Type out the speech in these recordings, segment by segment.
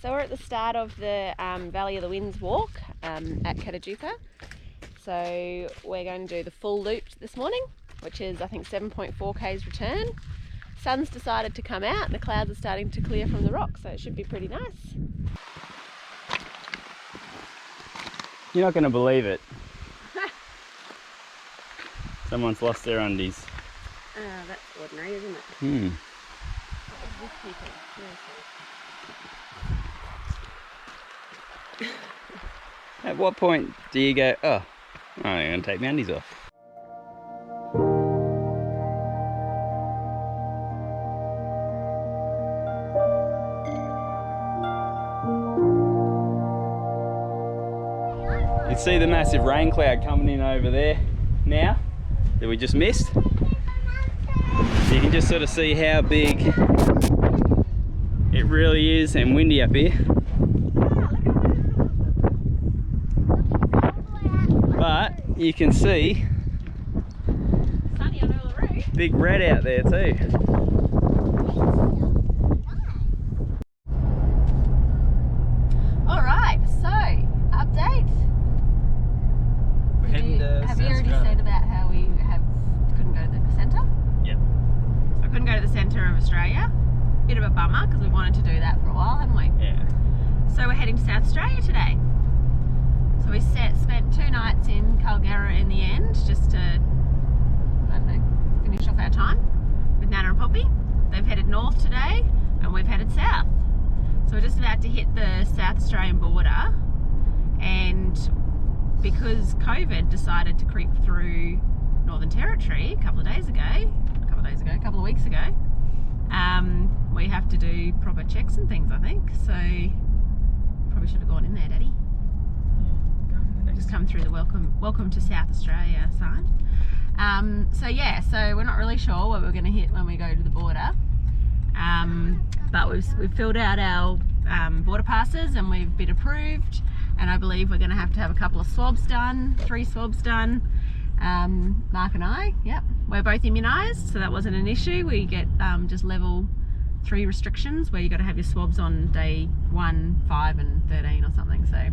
So we're at the start of the Valley of the Winds walk at Katajupa. So we're going to do the full loop this morning, which is I think 7.4 k's return. Sun's decided to come out and the clouds are starting to clear from the rocks, so it should be pretty nice. You're not going to believe it. Someone's lost their undies. That's ordinary, isn't it? Hmm. At what point do you go, oh, I'm going to take my undies off? You can see the massive rain cloud coming in over there now that we just missed. So you can just sort of see how big it really is and windy up here. But you can see Sunny on Uluru. big red out there too. Alright, so update. We're heading to Have you already said about how we couldn't go to the centre? Yep. So I couldn't go to the centre of Australia. Bit of a bummer because we wanted to do that for a while, haven't we? Yeah. So we're heading to South Australia today. So we spent 2 nights in Kilda in the end, just to, I don't know, finish off our time with Nana and Poppy. They've headed north today and we've headed south. So we're just about to hit the South Australian border, and because COVID decided to creep through Northern Territory a couple of weeks ago, we have to do proper checks and things, I think. So probably should have gone in there, Daddy. Just come through the welcome to South Australia sign. So yeah, so we're not really sure what we're going to hit when we go to the border, but we've filled out our border passes and we've been approved, and I believe we're going to have a couple of swabs done, 3 swabs done. Mark and I, yep, we're both immunised, so that wasn't an issue. We get just level 3 restrictions where you got to have your swabs on day 1, 5 and 13 or something, so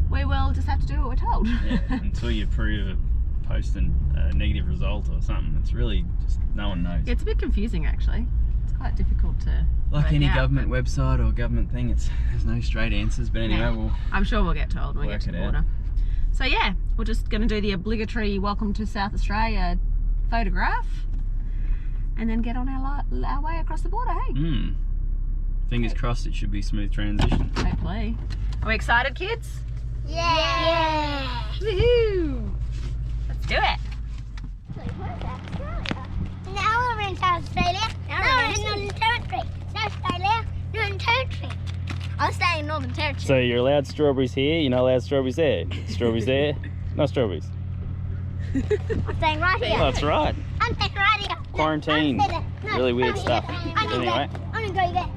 we will just have to do what we're told. Yeah, until you prove a posting a negative result or something. It's really just, no one knows. Yeah, it's a bit confusing actually. It's quite difficult to like any government website or government thing, there's no straight answers, but anyway, yeah. I'm sure we'll get told when we get to the border. So yeah, we're just going to do the obligatory welcome to South Australia photograph and then get on our way across the border, hey? Fingers crossed it should be a smooth transition. Hopefully. Are we excited, kids? Yeah! Woohoo! Let's do it! Now we're in South Australia. Now we're in Northern Territory. South Australia, Northern Territory. I'll stay in Northern Territory. So you're allowed strawberries here, you're not allowed strawberries there. Strawberries there, no strawberries. I'm staying right here. That's right. I'm staying right here. Quarantine. No, Really weird stuff. Anyway. I'm gonna go there.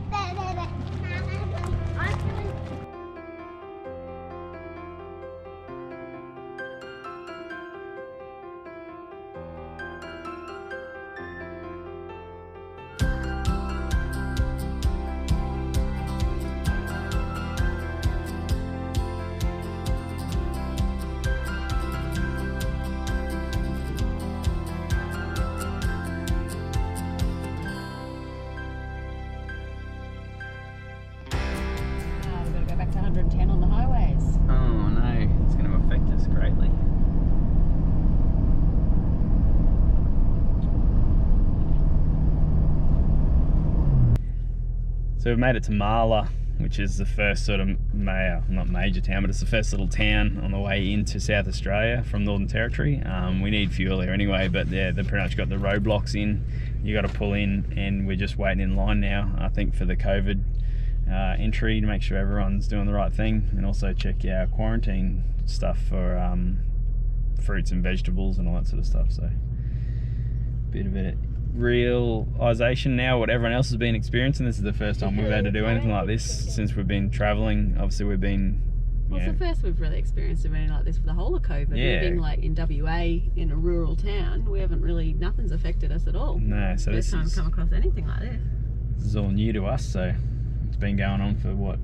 We've got to go back to 110 on the highways. Oh no, it's going to affect us greatly. So we've made it to Marla, which is the first sort of, not major town, but it's the first little town on the way into South Australia from Northern Territory. We need fuel there anyway, but yeah, they've pretty much got the roadblocks in. You got to pull in, and we're just waiting in line now, I think, for the COVID entry to make sure everyone's doing the right thing, and also check our quarantine stuff for fruits and vegetables and all that sort of stuff. So bit of a realisation now what everyone else has been experiencing. This is the first time we've had to do anything like this since we've been travelling. Obviously we've been Well, it's the first we've really experienced anything like this for the whole of COVID. Yeah. Living like in WA in a rural town, we haven't really, nothing's affected us at all. No, so First time I've come across anything like this. This is all new to us, so it's been going on for what,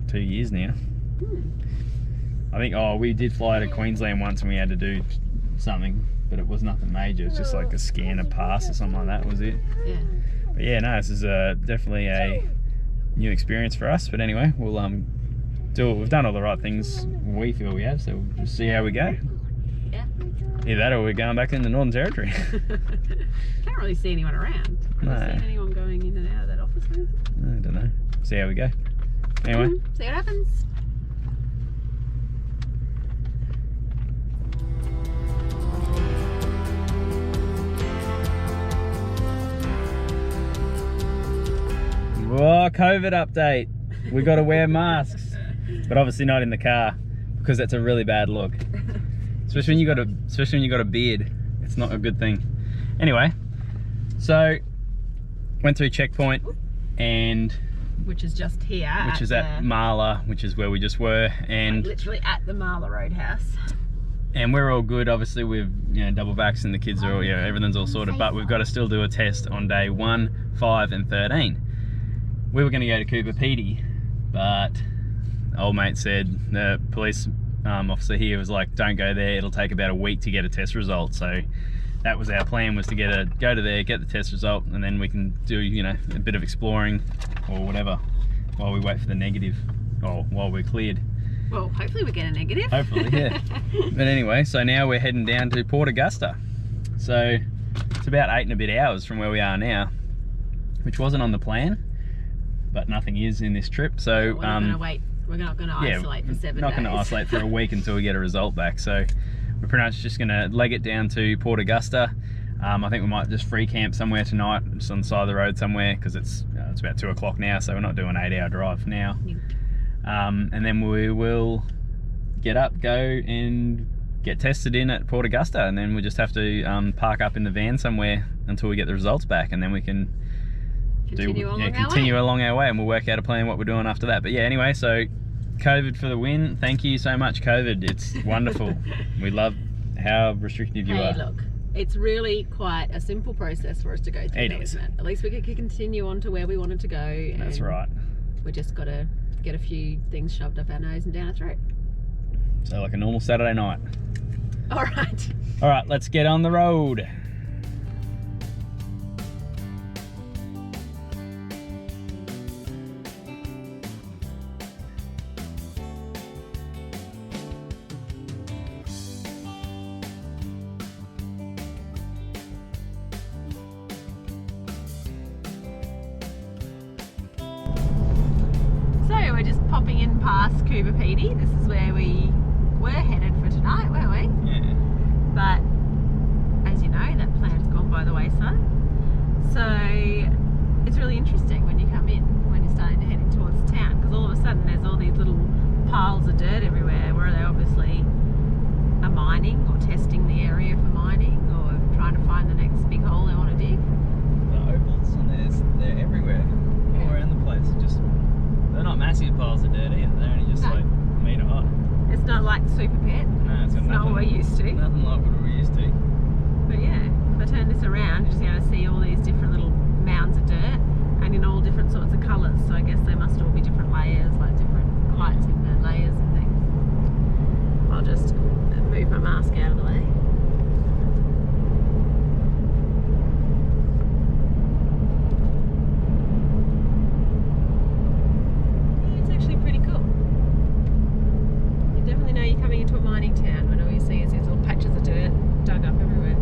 2 years now. I think, we did fly to Queensland once and we had to do something, but it was nothing major. It was just like a scan a pass or something like that was it. Yeah. But yeah, no, this is definitely a new experience for us. But anyway, we'll we've done all the right things we feel we have, so we'll just see how we go. Yeah. Either that or we're going back in the Northern Territory. Can't really see anyone around. Have you seen anyone going in and out of that office or anything? I don't know. See how we go. Anyway. See what happens. Oh, COVID update. We got to wear masks, but obviously not in the car because that's a really bad look. Especially when you got a beard, it's not a good thing. Anyway, so went through checkpoint, and which is just here. Which is at Marla, which is where we just were, and literally at the Marla Roadhouse. And we're all good. Obviously, we've double vax, and the kids are all everything's all sorted. But we've got to still do a test on day 1, 5, and 13. We were going to go to Cooper Pedy, but old mate said, the police officer here was like, don't go there, it'll take about a week to get a test result. So that was our plan, was to go to there, get the test result, and then we can do a bit of exploring or whatever while we wait for the negative, or while we're cleared. Well, hopefully we get a negative. Hopefully, yeah. But anyway, so now we're heading down to Port Augusta. So it's about 8 and a bit hours from where we are now, which wasn't on the plan, but nothing is in this trip. So we're not going to wait. We're not going to isolate for 7 days. Not going to isolate for a week until we get a result back. So we're pretty much just going to leg it down to Port Augusta. I think we might just free camp somewhere tonight, just on the side of the road somewhere, because it's about 2 o'clock now, so we're not doing an 8-hour drive now. Yeah. And then we will get up, go and get tested in at Port Augusta, and then we just have to park up in the van somewhere until we get the results back, and then we can continue along our way, and we'll work out a plan what we're doing after that. But yeah, anyway, so COVID for the win. Thank you so much, COVID. It's wonderful. We love how restrictive you are. Look, it's really quite a simple process for us to go through. It is. At least we could continue on to where we wanted to go. That's right. We just got to get a few things shoved up our nose and down our throat. So like a normal Saturday night. All right, let's get on the road. We're just popping in past Cooper Pedy. This is where we were headed for tonight, weren't we? Yeah. But as you know, that plan's gone by the wayside. So it's really interesting when you come in, when you're starting to head in towards town, because all of a sudden there's all these little piles of dirt everywhere, where they obviously are mining or testing the area for mining, or trying to find the next big hole they want to dig. The opals, and they're everywhere, all around the place. They're not massive piles of dirt either. They're only just like a metre high. It's not like Super Pit. No, it's not what we're used to. Nothing like what we're used to. But yeah, if I turn this around, you're just going to see all these different little mounds of dirt, and in all different sorts of colours. So I guess they must all be different layers, like different heights in the layers and things. I'll just move my mask out of the way. It's actually pretty cool. You definitely know you're coming into a mining town when all you see is these little patches of dirt dug up everywhere.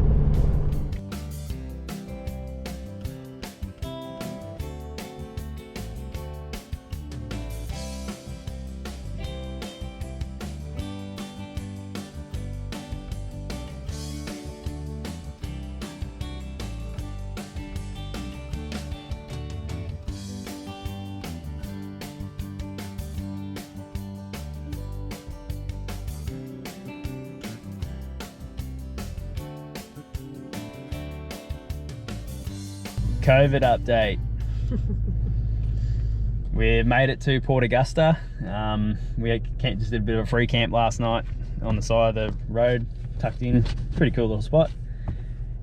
COVID update. We've made it to Port Augusta. We just did a bit of a free camp last night on the side of the road, tucked in. Pretty cool little spot.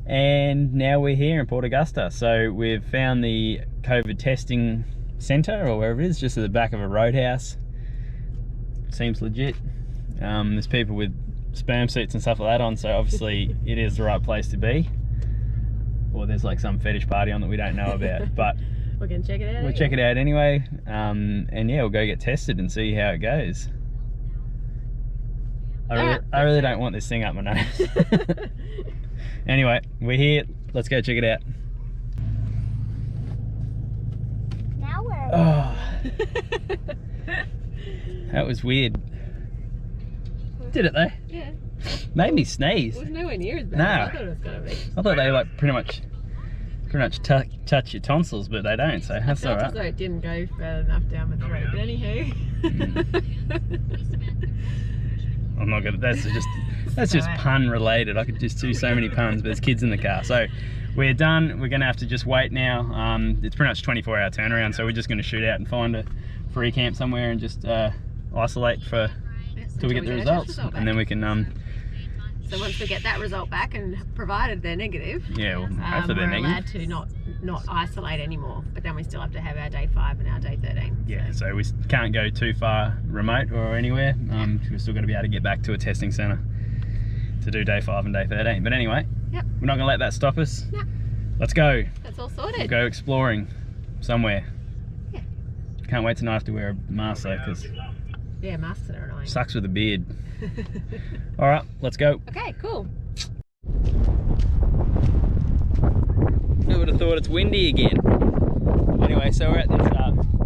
And now we're here in Port Augusta. So we've found the COVID testing centre, or wherever it is, just at the back of a roadhouse. seems legit. There's people with sperm suits and stuff like that on, so obviously it is the right place to be. Or there's like some fetish party on that we don't know about, but we're gonna check it out. We'll check it out anyway, and yeah, we'll go get tested and see how it goes. I really don't want this thing up my nose. Anyway, we're here. Let's go check it out. Now we're. Oh, that was weird. Did it though? Yeah. Made me sneeze. It was nowhere near as bad No. as I thought it was gonna be. I thought they like pretty much touch your tonsils, but they don't, so that's I felt alright. as though it didn't go far enough down my throat, but anywho. I'm not gonna. That's just pun related. I could just do so many puns, but there's kids in the car, so we're done. We're gonna have to just wait now. It's pretty much 24-hour turnaround, so we're just gonna shoot out and find a free camp somewhere and just isolate for till we get the results, and then we can. So once we get that result back, and provided they're negative, yeah, well, hopefully they're we're negative. allowed to not isolate anymore. But then we still have to have our day 5 and our day 13. Yeah, so we can't go too far remote or anywhere. We're still going to be able to get back to a testing centre to do day 5 and day 13. But anyway, yep. We're not going to let that stop us. No. Let's go. That's all sorted. We'll go exploring somewhere. Yeah. Can't wait to not have to wear a mask though, because yeah, masks are annoying. sucks with a beard. All right, let's go. Okay, cool. Who would have thought it's windy again? Anyway, so we're at this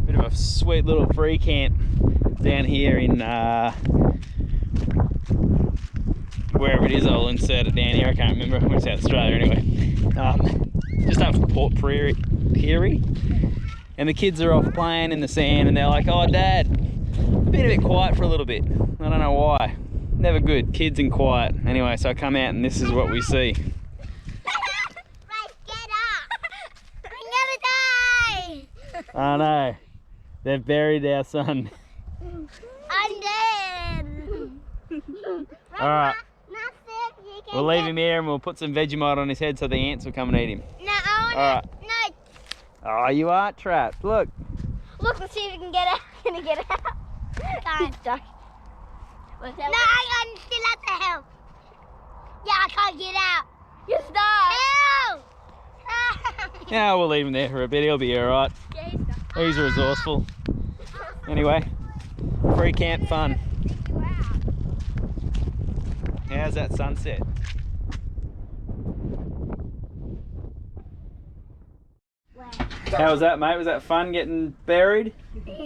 bit of a sweet little free camp down here in wherever it is. I'll insert it down here. I can't remember. We're in South Australia anyway. Just up from Port Prairie, and the kids are off playing in the sand, and they're like, "Oh, Dad, been a bit quiet for a little bit." I don't know why. Never good, kids and quiet. Anyway, so I come out and this is what we see. Right, get up! I'm gonna die! I know. They've buried our son. I'm dead! Alright. We'll leave him here and we'll put some Vegemite on his head so the ants will come and eat him. No, I Alright. wanna, Oh, you are trapped. Look. Look, let's see if we can get out. Can I get out? I'm stuck. No, I'm still at the help. Yeah, I can't get out. You're stuck. Help! Yeah, we'll leave him there for a bit. He'll be alright. Yeah, he's stuck. He's resourceful. Anyway, free camp fun. How's that sunset? How was that, mate? Was that fun getting buried?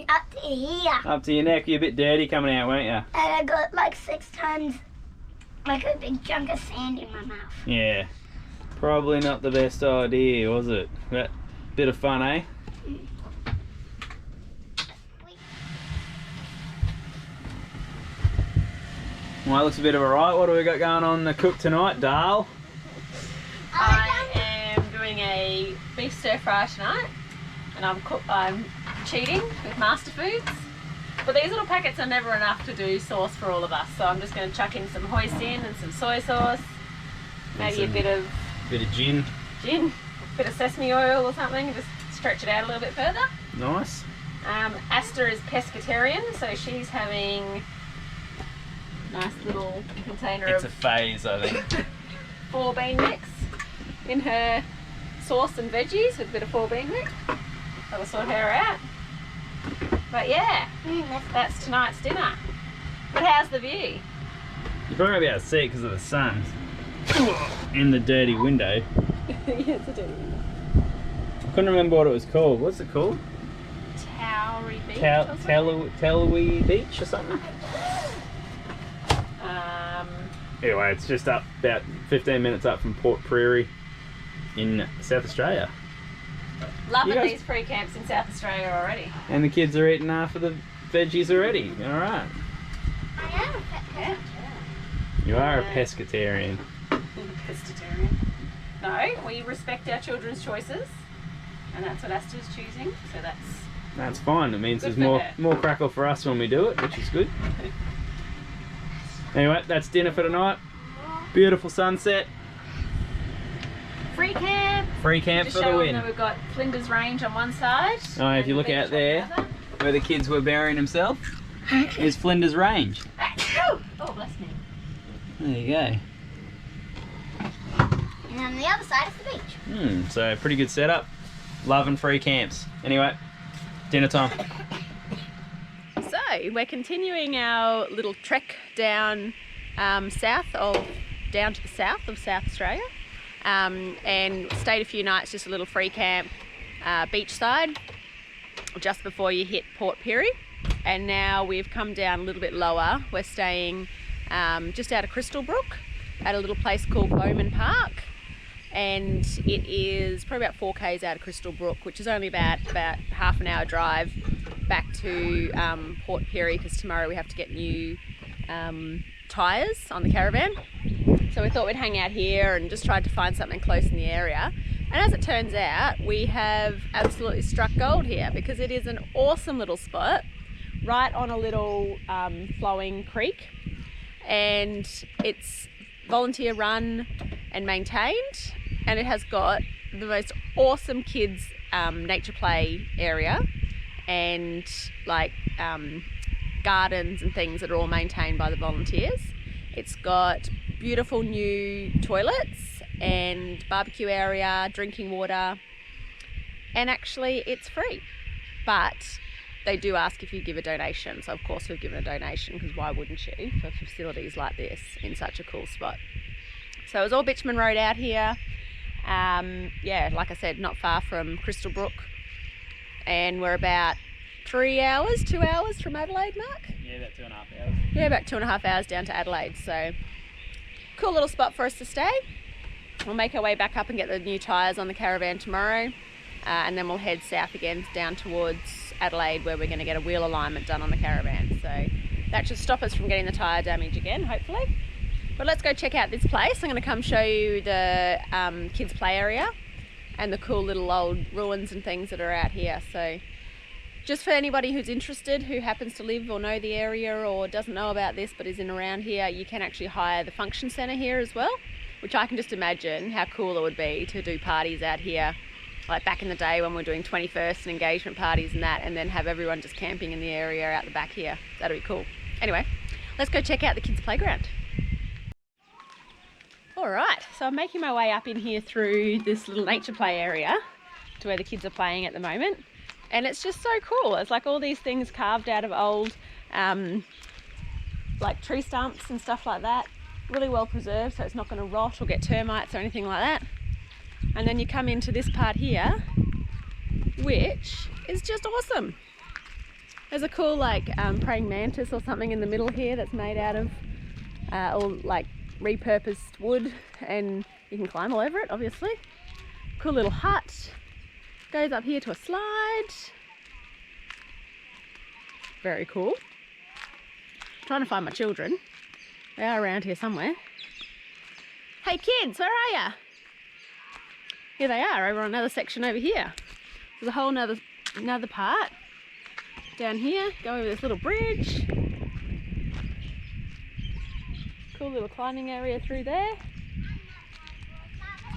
Up to here. Up to your neck. You're a bit dirty coming out, weren't you? And I got like 6 tons, like a big chunk of sand in my mouth. Yeah. Probably not the best idea, was it? But bit of fun, eh? Well, that looks a bit of a right. What do we got going on the cook tonight, Dale? I am doing a beef stir fry tonight, and I'm cheating with Master Foods. But these little packets are never enough to do sauce for all of us, so I'm just going to chuck in some hoisin and some soy sauce, maybe a bit of gin, a bit of sesame oil or something, just stretch it out a little bit further. Nice. Asta is pescatarian, so she's having a nice little container It's a of phase, I think. 4 bean mix in her sauce and veggies with a bit of 4 bean mix. That'll sort her out. But yeah, that's tonight's dinner. But how's the view? You're probably gonna be able to see it because of the sun in the dirty window. Yeah, it's a dirty window. I couldn't remember what it was called. What's it called? Towery Beach or something? Telawee Beach or something? Anyway, it's just up about 15 minutes up from Port Prairie in South Australia. Loving these free camps in South Australia already. And the kids are eating half of the veggies already. All right. I am a pet. You are a pescatarian. Pescatarian. No, we respect our children's choices, and that's what Asta's choosing. So That's fine. It means Good there's for her. more crackle for us when we do it, which is good. Anyway, that's dinner for tonight. Beautiful sunset. free camp. Free camp Just for the show win. them that we've got Flinders Range on one side. Oh, if and you the look beach out on the there, other. where the kids were burying themselves, is Flinders Range. Oh, bless me. There you go. And on the other side is the beach. So pretty good setup. Loving free camps. Anyway, dinner time. So we're continuing our little trek down down to the south of South Australia, and stayed a few nights, just a little free camp beachside just before you hit Port Pirie. And now we've come down a little bit lower. We're staying just out of Crystal Brook at a little place called Bowman Park, and it is probably about 4 k's out of Crystal Brook, which is only about half an hour drive back to Port Pirie, because tomorrow we have to get new tyres on the caravan. So we thought we'd hang out here and just tried to find something close in the area. And as it turns out, we have absolutely struck gold here, because it is an awesome little spot right on a little flowing creek, and it's volunteer run and maintained, and it has got the most awesome kids nature play area, and like gardens and things that are all maintained by the volunteers. It's got beautiful new toilets and barbecue area, drinking water, and actually it's free, but they do ask if you give a donation. So of course we've given a donation, because why wouldn't you, for facilities like this in such a cool spot. So it was all bitumen road out here. Yeah, like I said, not far from Crystal Brook, and we're about 2 hours from Adelaide, Mark? Yeah, about 2.5 hours. Yeah, about 2.5 hours down to Adelaide. So cool little spot for us to stay. We'll make our way back up and get the new tyres on the caravan tomorrow, and then we'll head south again down towards Adelaide, where we're going to get a wheel alignment done on the caravan. So that should stop us from getting the tyre damage again, hopefully. But let's go check out this place. I'm going to come show you the kids play area and the cool little old ruins and things that are out here. So just for anybody who's interested, who happens to live or know the area or doesn't know about this but is in around here, you can actually hire the function centre here as well, which I can just imagine how cool it would be to do parties out here, like back in the day when we were doing 21st and engagement parties and that, and then have everyone just camping in the area out the back here. That'd be cool. Anyway, let's go check out the kids' playground. Alright, so I'm making my way up in here through this little nature play area to where the kids are playing at the moment. And it's just so cool. It's like all these things carved out of old like tree stumps and stuff like that. Really well preserved, so it's not going to rot or get termites or anything like that. And then you come into this part here, which is just awesome. There's a cool like praying mantis or something in the middle here that's made out of all like repurposed wood, and you can climb all over it, obviously. Cool little hut. Goes up here to a slide. Very cool. Trying to find my children. They are around here somewhere. Hey kids, where are ya? Here they are, over on another section over here. There's a whole another part down here. Go over this little bridge. Cool little climbing area through there.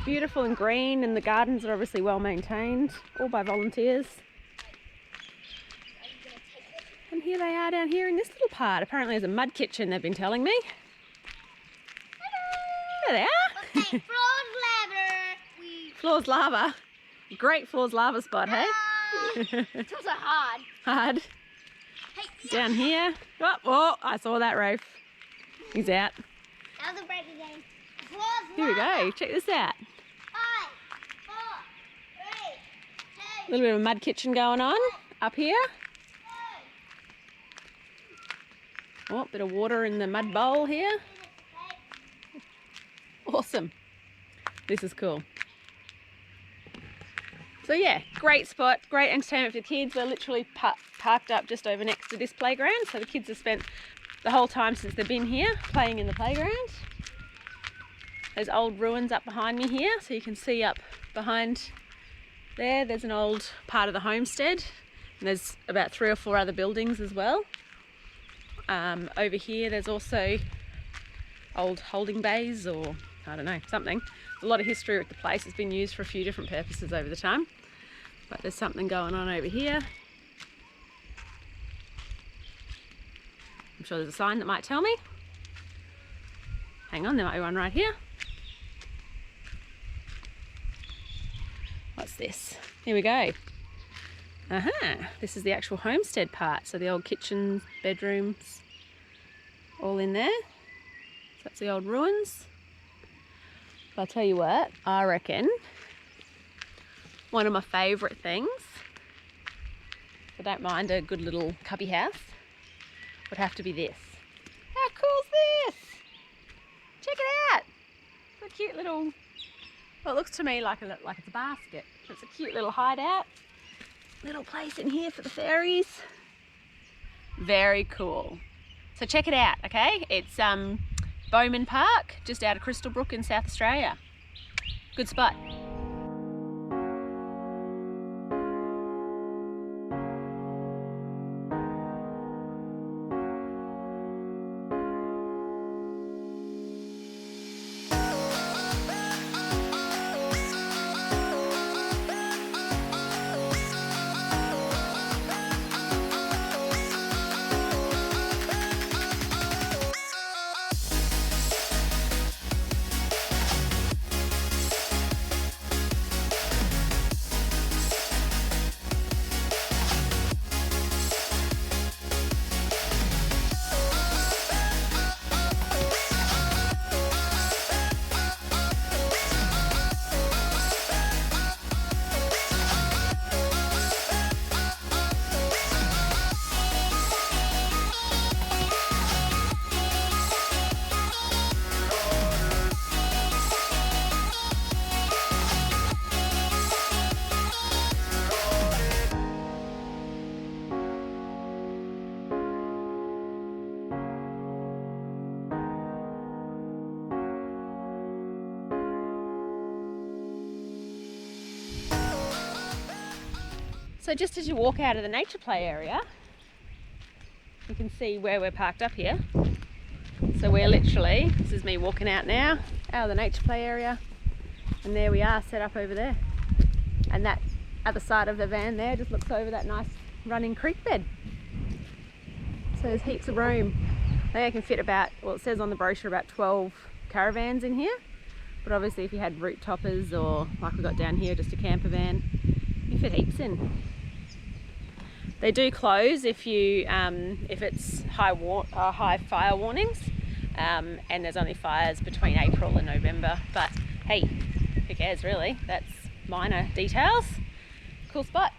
Beautiful and green, and the gardens are obviously well maintained, all by volunteers. And here they are down here in this little part. Apparently there's a mud kitchen, they've been telling me. There they are. Okay, floor's lava. Floor's lava. Great floor's lava spot, hey? It's also hard. Hard. Hey, Down here. Oh, I saw that, Rafe. He's out. that was a break again. Here we go. Check this out. 5, 4, 3, 2, A little bit of a mud kitchen going on up here. Oh, bit of water in the mud bowl here. Awesome. This is cool. So yeah, great spot, great entertainment for the kids. We're literally parked up just over next to this playground, so the kids have spent the whole time since they've been here playing in the playground. There's old ruins up behind me here, so you can see up behind there, there's an old part of the homestead, and there's about 3 or 4 other buildings as well. Over here there's also old holding bays, or I don't know, something. A lot of history with the place. It's been used for a few different purposes over the time, but there's something going on over here. I'm sure there's a sign that might tell me. Hang on, there might be one right here. What's this? Here we go. Aha, this is the actual homestead part. So the old kitchens, bedrooms, all in there. So that's the old ruins. But I'll tell you what, I reckon one of my favourite things, I don't mind a good little cubby house, would have to be this. How cool is this? Check it out. It's a cute little, well, it looks to me like it's a basket. It's a cute little hideout. Little place in here for the fairies. Very cool. So check it out, okay? It's Bowman Park, just out of Crystal Brook in South Australia. Good spot. So just as you walk out of the nature play area, you can see where we're parked up here. So we're literally, this is me walking out now, out of the nature play area, and there we are set up over there. And that other side of the van there just looks over that nice running creek bed. So there's heaps of room. I think I can fit about, well, it says on the brochure about 12 caravans in here. But obviously if you had root toppers or like we got down here, just a camper van, you fit heaps in. They do close if you if it's high fire warnings, and there's only fires between April and November. But hey, who cares really? That's minor details. Cool spot.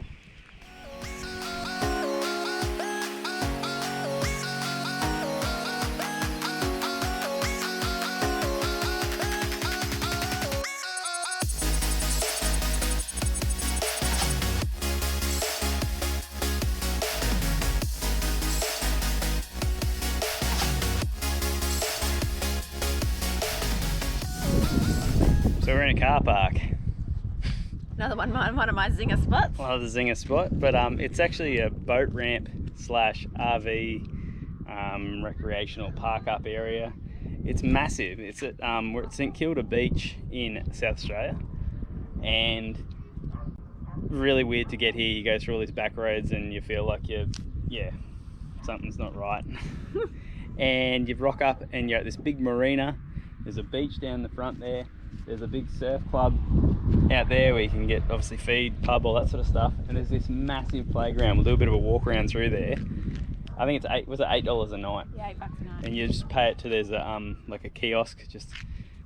So we're in a car park. Another one of my zinger spots. One of the zinger spot, but it's actually a boat ramp slash RV recreational park up area. It's massive. It's at we're at St Kilda Beach in South Australia, and really weird to get here. You go through all these back roads and you feel like something's not right. And you rock up and you're at this big marina. There's a beach down the front there. There's a big surf club out there where you can get obviously feed, pub, all that sort of stuff. And there's this massive playground. We'll do a bit of a walk around through there. I think it's $8 a night? Yeah, $8 a night. And you just pay it to, there's a like a kiosk just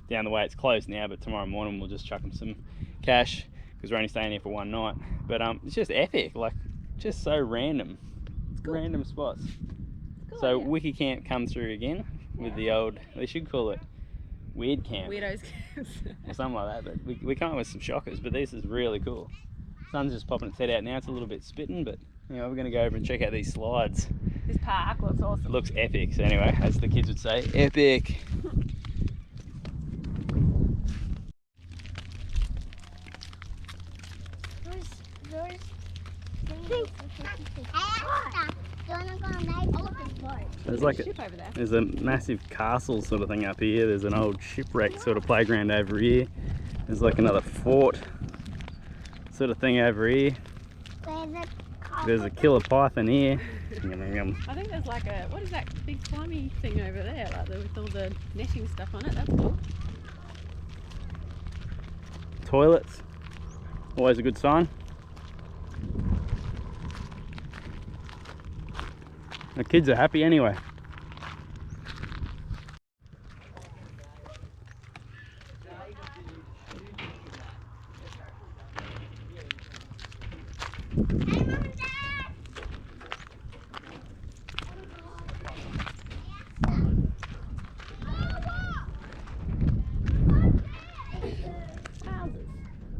down the way. It's closed now, but tomorrow morning we'll just chuck them some cash because we're only staying here for one night. But it's just epic, like just so random. Cool. Random spots. Cool, so yeah. Wiki Camp come through again with the old, they should call it Weird Camp. Weirdos camps. Or something like that, but we come up with some shockers, but this is really cool. Sun's just popping its head out now, it's a little bit spitting, but you know, we're going to go over and check out these slides. This park looks awesome. It looks epic, so anyway, as the kids would say, epic. There's a massive castle sort of thing up here. There's an old shipwreck sort of playground over here. There's like another fort sort of thing over here. There's a killer python here. I think there's like a, what is that big slimy thing over there, like with all the netting stuff on it? That's cool. Toilets, always a good sign. The kids are happy anyway.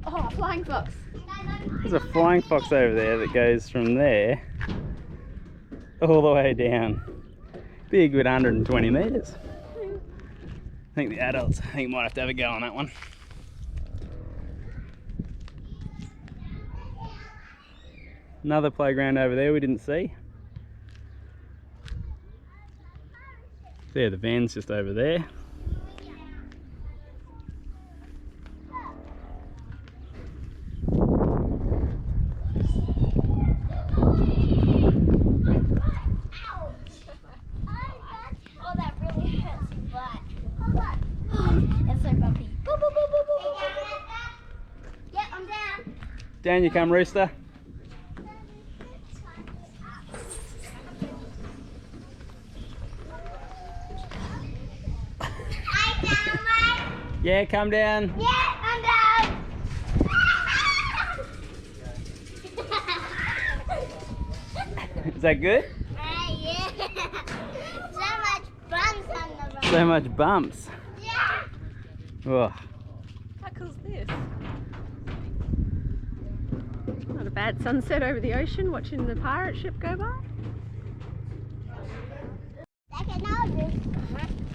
Oh, flying fox. There's a flying fox over there that goes from there all the way down. Big with 120 metres. I think the adults, might have to have a go on that one. Another playground over there we didn't see. There, the van's just over there. Down you come, Rooster. Yeah, come down. Yeah, I'm down. Is that good? Yeah. So much bumps on the road. So much bumps. Yeah. Oh. How cool's this? Not a bad sunset over the ocean, watching the pirate ship go by.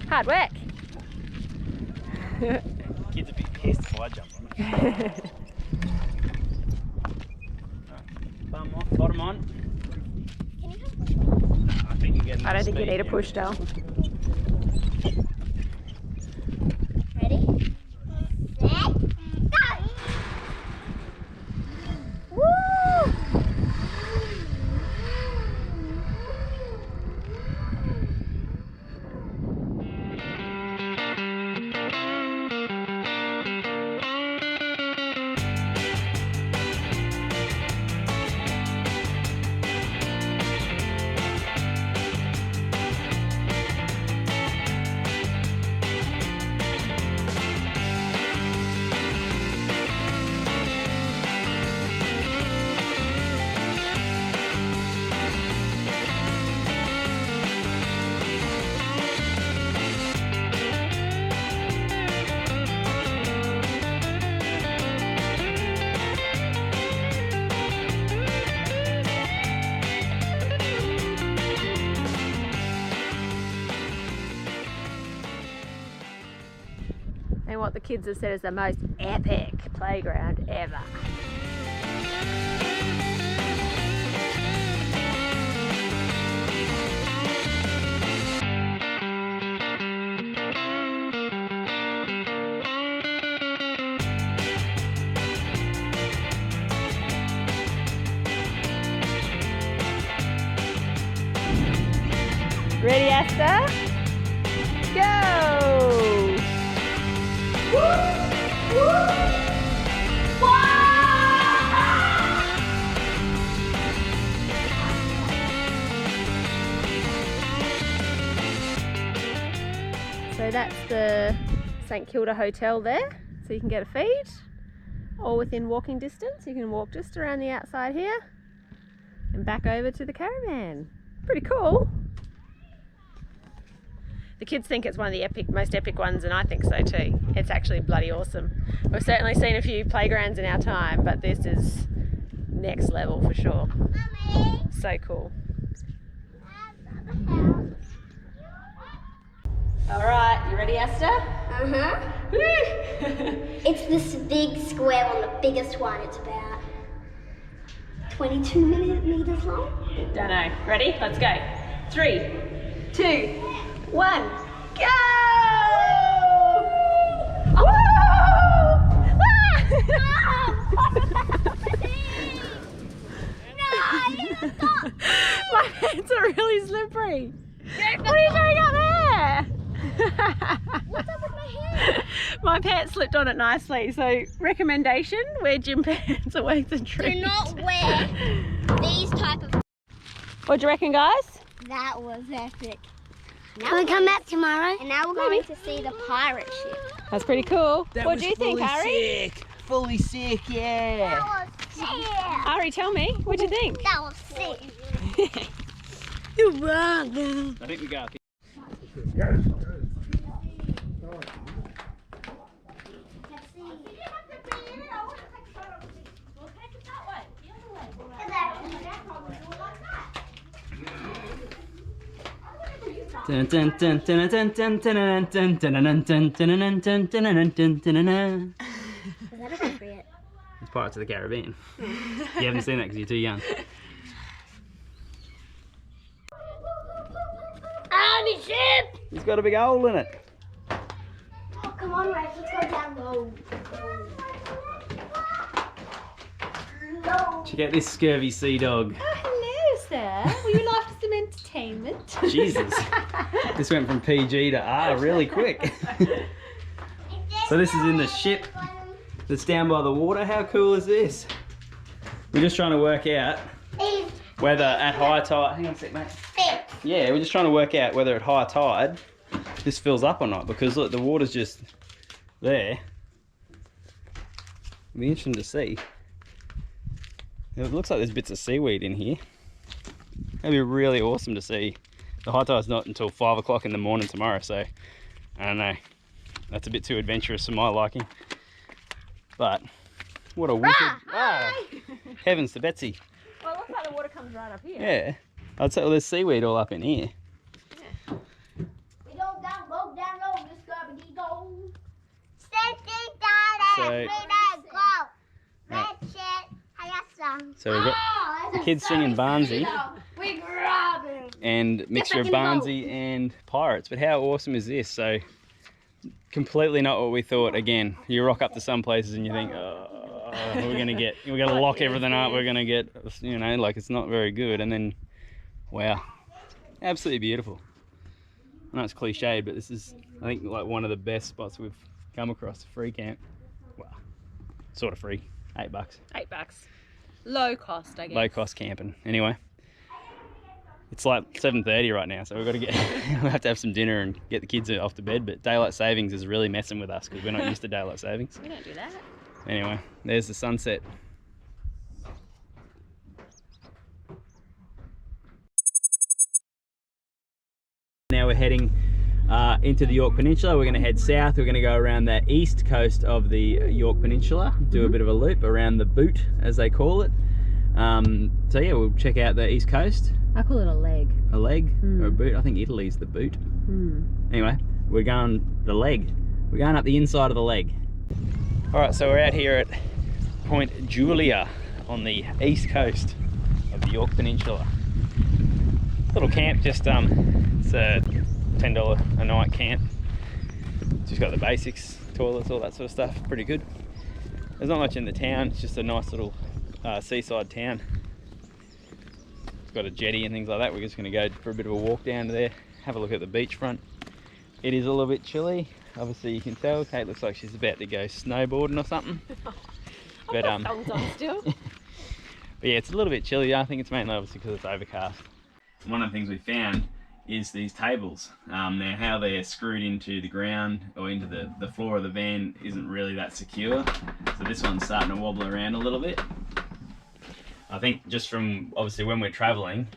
Hard work. Kids a bit pissed if I jump on it. Bum off, bottom on. Can you help? I think you get. I don't think you need a push, Dale. Ready? Set. Go! Woo! And what the kids have said is the most epic playground ever. Ready, Asta? Go! So that's the St Kilda Hotel there, so you can get a feed, all within walking distance. You can walk just around the outside here and back over to the caravan. Pretty cool. The kids think it's one of the most epic ones, and I think so too. It's actually bloody awesome. We've certainly seen a few playgrounds in our time, but this is next level for sure. Mommy. So cool. Alright, you ready, Asta? Uh-huh. Woo! It's this big square one, the biggest one. It's about 22 meters long. Don't know. Ready? Let's go. 3, 2, 1, go! No! really slippery. What are you doing up there? What's up with my hair? My pants slipped on it nicely. So recommendation, wear gym pants away the trees. Do not wear these type of... What do you reckon, guys? That was epic. Can we come back tomorrow? And now we're going to see the pirate ship. That's pretty cool. What do you think, Ari? Sick. Fully sick, yeah. That was sick. Ari, tell me, what do you think? That was sick. You're wrong. I think we go. Dun, dun, dun, dun, dun, dun, dun, dun, dun, dun, dun, dun, dun, dun, dun, dun, dun. Is that appropriate? It's Pirates of the Caribbean. You haven't seen that because you're too young. Army ship! It's got a big hole in it. Oh, come on, Rex, let's go down low. Check out this scurvy sea dog. Oh, hello, sir. Will you like some entertainment? Jesus. This went from PG to R really quick. So this is in the ship that's down by the water. How cool is this? We're just trying to work out whether at high tide... Hang on a sec, mate. Yeah, we're just trying to work out whether at high tide this fills up or not, because look, the water's just there. It'll be interesting to see. It looks like there's bits of seaweed in here. That'd be really awesome to see. The high tide's not until 5 o'clock in the morning tomorrow, so I don't know. That's a bit too adventurous for my liking. But what a wicked... Heavens to Betsy. Well, it looks like the water comes right up here. Yeah. I'd say, well, there's seaweed all up in here. Yeah. We go down low, just grab a go. So we've got the kids singing Barnsey We grab him. and mixture of back in the boat. Barnsey and Pirates. But how awesome is this? So completely not what we thought. Again, you rock up to some places and you think, oh, we're gonna lock everything up. We're gonna get, you know, like it's not very good. And then, wow, absolutely beautiful. I know it's cliched, but this is, I think, like one of the best spots we've come across. Free camp. Well, sort of free. $8. $8. Low cost, I guess. Low cost camping. Anyway, it's like 7:30 right now, so we've got to get. We'll have to have some dinner and get the kids off to bed. But daylight savings is really messing with us because we're not used to daylight savings. We don't do that. Anyway, there's the sunset. Now we're heading into the York Peninsula. We're going to head south. We're going to go around the east coast of the York Peninsula, do a bit of a loop around the boot, as they call it. So yeah, we'll check out the east coast. I call it a leg. A leg or a boot. I think Italy's the boot. Anyway, we're going the leg. We're going up the inside of the leg. All right, so we're out here at Point Julia on the east coast of the York Peninsula. Little camp, just it's a $10 a night camp. Just got the basics, toilets, all that sort of stuff. Pretty good. There's not much in the town. It's just a nice little seaside town. It's got a jetty and things like that. We're just going to go for a bit of a walk down to there, have a look at the beachfront. It is a little bit chilly. Obviously, you can tell Kate looks like she's about to go snowboarding or something. But Thumbs on still. but yeah, it's a little bit chilly. I think it's mainly obviously because it's overcast. One of the things we found is these tables. Now how they're screwed into the ground or into the floor of the van isn't really that secure. So this one's starting to wobble around a little bit. I think just from obviously when we're traveling,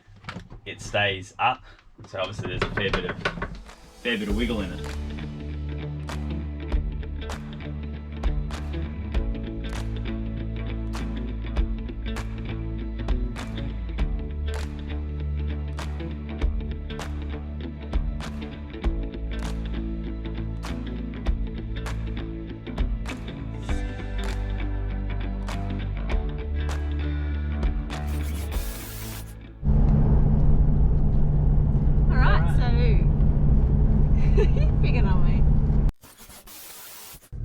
it stays up. So obviously there's a fair bit of wiggle in it. Picking on me.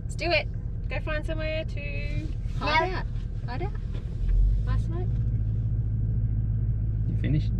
Let's do it. Go find somewhere to hide out. Hide out. Nice smoke. You finished?